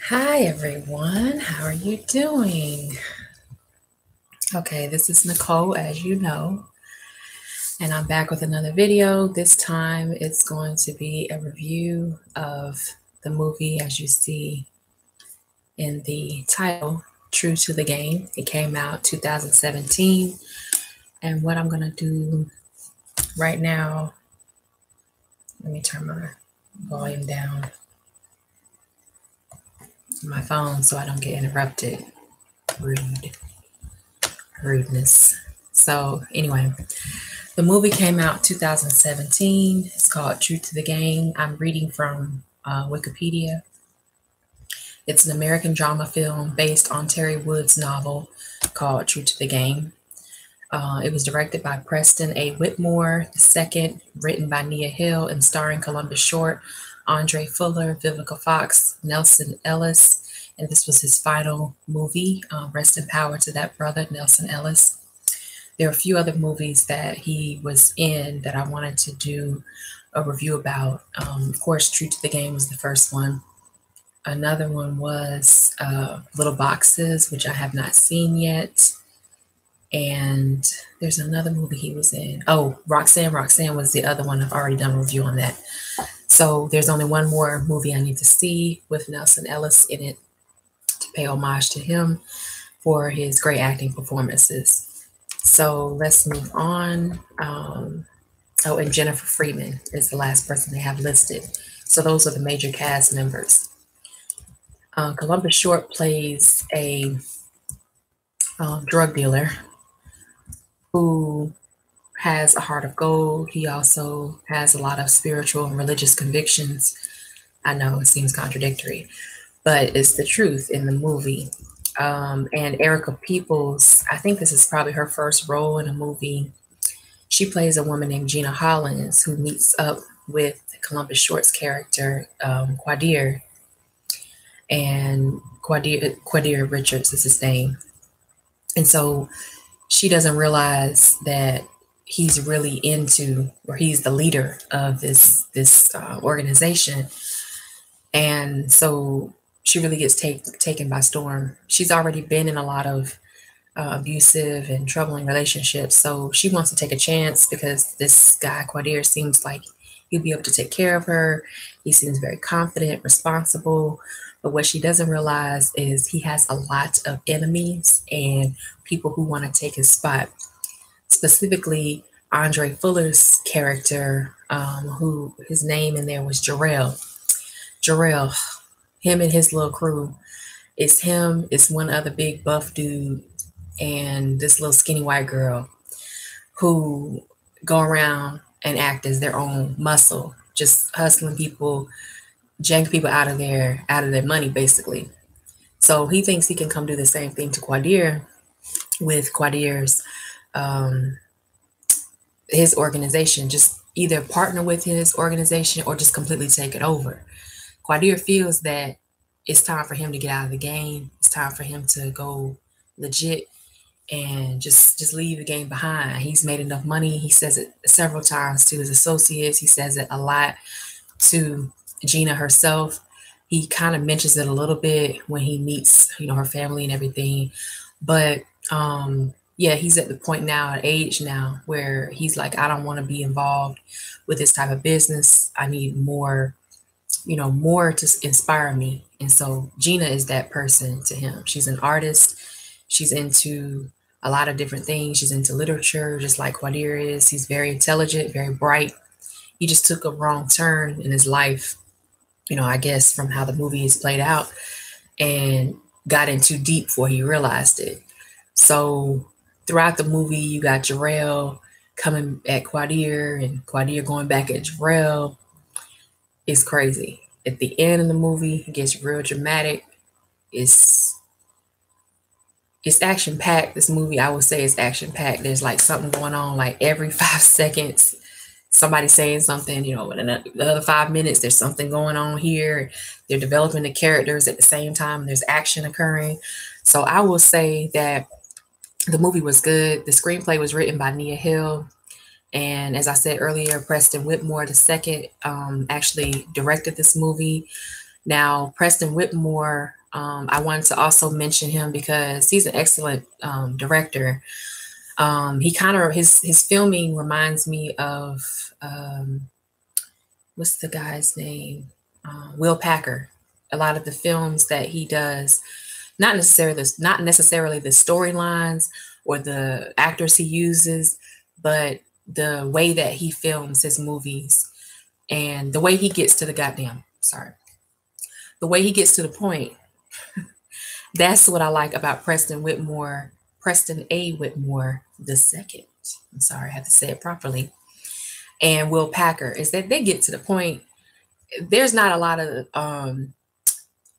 Hi everyone, how are you doing? Okay, this is Nicole, as you know, and I'm back with another video. This time it's going to be a review of the movie, as you see in the title, True to the Game. It came out 2017, and what I'm going to do right now, let me turn my volume down on my phone so I don't get interrupted. Rudeness. So anyway, the movie came out 2017. It's called True to the Game. I'm reading from Wikipedia. It's an American drama film based on Terry Wood's novel called True to the Game. It was directed by Preston A. Whitmore II, written by Nia Hill, and starring Columbus Short, Andre Fuller, Vivica Fox, Nelson Ellis, and this was his final movie. Rest in power to that brother, Nelson Ellis. There are a few other movies that he was in that I wanted to do a review about. Of course, True to the Game was the first one. Another one was Little Boxes, which I have not seen yet. And there's another movie he was in. Oh, Roxanne. Roxanne was the other one. I've already done a review on that. So there's only one more movie I need to see with Nelson Ellis in it to pay homage to him for his great acting performances. So let's move on. Oh, and Jennifer Freeman is the last person they have listed. So those are the major cast members. Columbus Short plays a drug dealer who has a heart of gold. He also has a lot of spiritual and religious convictions. I know it seems contradictory, but it's the truth in the movie. And Erica Peoples, I think this is probably her first role in a movie. She plays a woman named Gina Hollins who meets up with Columbus Short's character, Quadir. And Quadir Richards is his name. And so she doesn't realize that he's really into, or he's the leader of this organization. And so she really gets taken by storm. She's already been in a lot of abusive and troubling relationships. So she wants to take a chance because this guy, Quadir, seems like he'll be able to take care of her. He seems very confident, responsible. But what she doesn't realize is he has a lot of enemies and people who want to take his spot. Specifically, Andre Fuller's character, who his name in there was Jarrell. Jarrell, him and his little crew. It's him, it's one other big buff dude, and this little skinny white girl who go around and act as their own muscle, just hustling people, janking people out of their money, basically. So he thinks he can come do the same thing to Quadir with Quadir's his organization, just either partner with his organization or just completely take it over. Quadir feels that it's time for him to get out of the game. It's time for him to go legit and just leave the game behind. He's made enough money. He says it several times to his associates. He says it a lot to Gina herself. He kind of mentions it a little bit when he meets, her family and everything. But yeah, he's at the point now, at age now, where he's like, I don't want to be involved with this type of business. I need more, more to inspire me. And so Gina is that person to him. She's an artist. She's into a lot of different things. She's into literature, just like Quadir is. He's very intelligent, very bright. He just took a wrong turn in his life, I guess from how the movie is played out, and got in too deep before he realized it. So throughout the movie, you got Jarrell coming at Quadir and Quadir going back at Jarrell. It's crazy. At the end of the movie, it gets real dramatic. It's action-packed. This movie, I would say, is action-packed. There's like something going on like every 5 seconds. Somebody saying something, in the other 5 minutes, there's something going on here. They're developing the characters at the same time. There's action occurring. So I will say that the movie was good. The screenplay was written by Nia Hill. And as I said earlier, Preston Whitmore II actually directed this movie. Now, Preston Whitmore I wanted to also mention him because he's an excellent director. He kind of his filming reminds me of what's the guy's name? Will Packer. A lot of the films that he does, not necessarily the storylines or the actors he uses, but the way that he films his movies and the way he gets to the way he gets to the point. That's what I like about Preston A. Whitmore the second. I'm sorry, I have to say it properly. And Will Packer is that they get to the point. There's not a lot of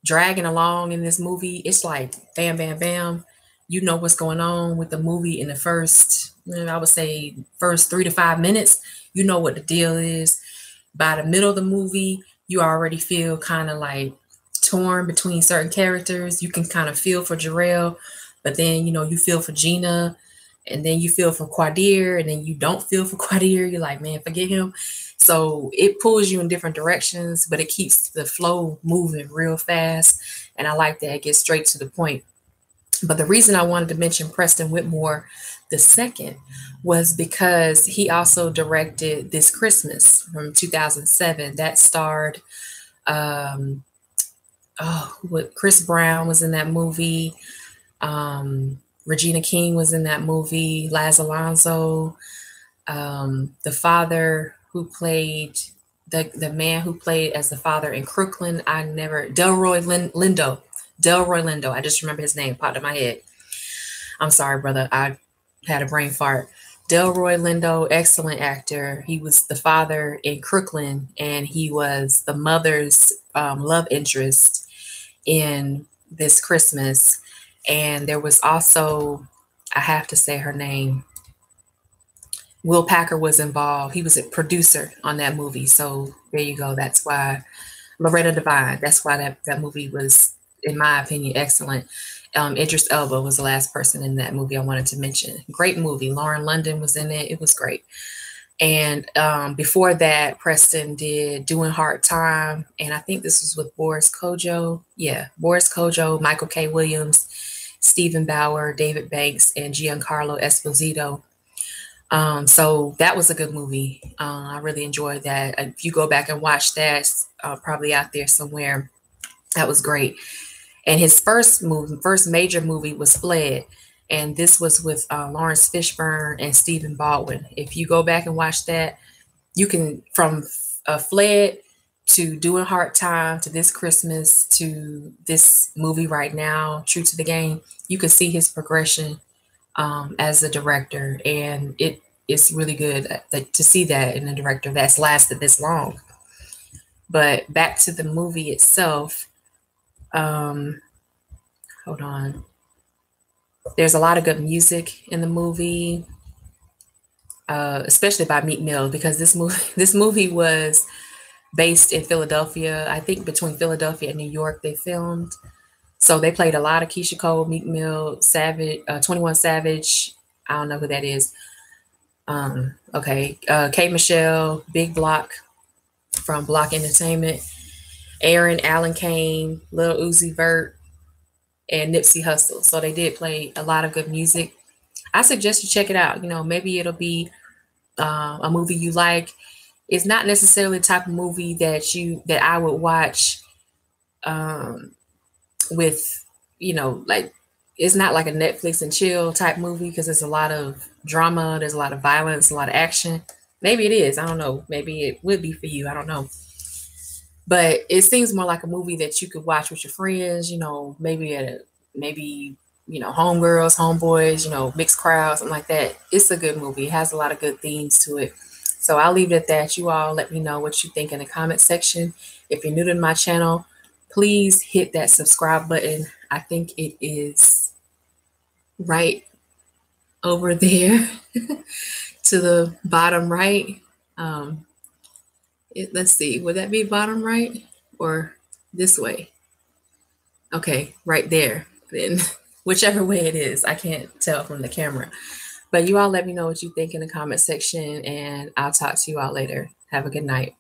dragging along in this movie. It's like bam, bam, bam. You know what's going on with the movie in the first, I would say, first 3 to 5 minutes. You know what the deal is. By the middle of the movie, you already feel kind of like torn between certain characters. You can kind of feel for Jarrell, but then you feel for Gina, and then you feel for Quadir, and then you don't feel for Quadir. You're like, man, forget him. So it pulls you in different directions, but it keeps the flow moving real fast. And I like that it gets straight to the point. But the reason I wanted to mention Preston Whitmore the second was because he also directed This Christmas from 2007 that starred what Chris Brown was in that movie. Regina King was in that movie. Laz Alonso, the father who played the man who played as the father in Crooklyn. Delroy Lindo. I just remember his name popped in my head. I'm sorry, brother. I had a brain fart. Delroy Lindo, excellent actor. He was the father in Crooklyn, and he was the mother's love interest in This Christmas. And there was also, I have to say her name, Will Packer was involved. He was a producer on that movie. So there you go. That's why Loretta Devine, that's why that movie was, in my opinion, excellent. Idris Elba was the last person in that movie I wanted to mention. Great movie. Lauren London was in it. It was great. And before that, Preston did Doing Hard Time. And I think this was with Boris Kodjoe. Yeah, Boris Kodjoe, Michael K. Williams, Stephen Bauer, David Banks, and Giancarlo Esposito. So that was a good movie. I really enjoyed that. If you go back and watch that, probably out there somewhere, that was great. And his first major movie was Fled. And this was with Lawrence Fishburne and Stephen Baldwin. If you go back and watch that, you can, from Fled to Doing Hard Time to This Christmas to this movie right now, True to the Game, you can see his progression as a director. And it's really good to see that in a director that's lasted this long. But back to the movie itself. Hold on. There's a lot of good music in the movie, especially by Meek Mill, because this movie was based in Philadelphia. I think between Philadelphia and New York they filmed. So they played a lot of Keisha Cole, Meek Mill, Savage, 21 Savage. I don't know who that is. K. Michelle, Big Block from Block Entertainment, Aaron Allen Kane, Lil Uzi Vert, and Nipsey Hussle. So they did play a lot of good music. I suggest you check it out. Maybe it'll be a movie you like. It's not necessarily the type of movie that I would watch with, like, it's not like a Netflix and chill type movie because there's a lot of drama, there's a lot of violence, a lot of action. Maybe it is. I don't know. Maybe it would be for you. I don't know. But it seems more like a movie that you could watch with your friends, maybe homegirls, homeboys, mixed crowds, something like that. It's a good movie. It has a lot of good themes to it. So I'll leave it at that. You all let me know what you think in the comment section. If you're new to my channel, please hit that subscribe button. I think it is right over there to the bottom right. Let's see, would that be bottom right or this way? Okay, right there. Then whichever way it is, I can't tell from the camera. But you all let me know what you think in the comment section, and I'll talk to you all later. Have a good night.